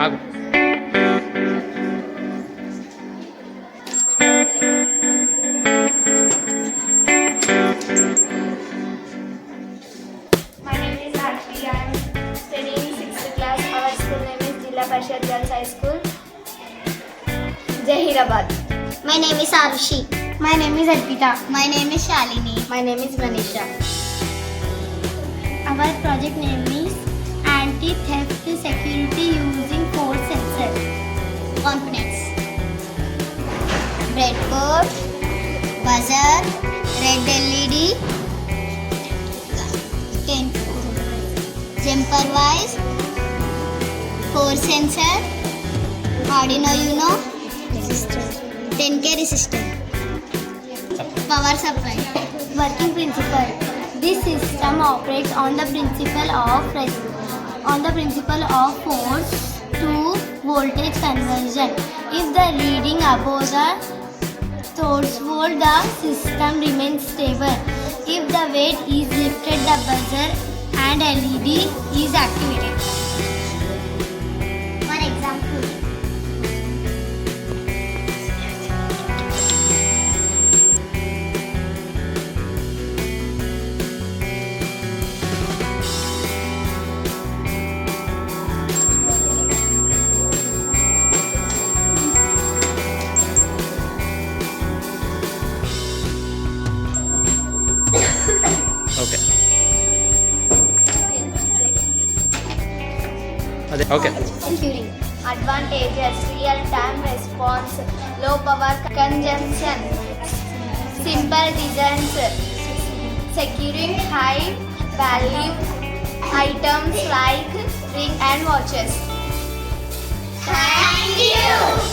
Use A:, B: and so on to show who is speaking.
A: ఆగు.
B: My name is Arti. I am studying 6th class. Our school name is Jilla Parishad Girls High School, Jahirabad.
C: My name is Arushi.
B: My name is Arpita.
C: My name is Shalini.
B: My name is Manisha.
C: Our project name is Anti-Theft Security Using Force Sensor. Components: breadboard, buzzer, red LED, jumper wires, force sensor, Arduino, 10K resistor. Power supply.
B: Working principle. This system operates on the principle of force to voltage conversion. If the reading above the threshold, the system remains stable. If the weight is lifted, the buzzer and LED is activated.
C: For example,
A: okay అదే okay.
B: Computing. Advantages: real-time response, low power consumption, simple designs, securing high-value items like ring and watches.
C: thank you.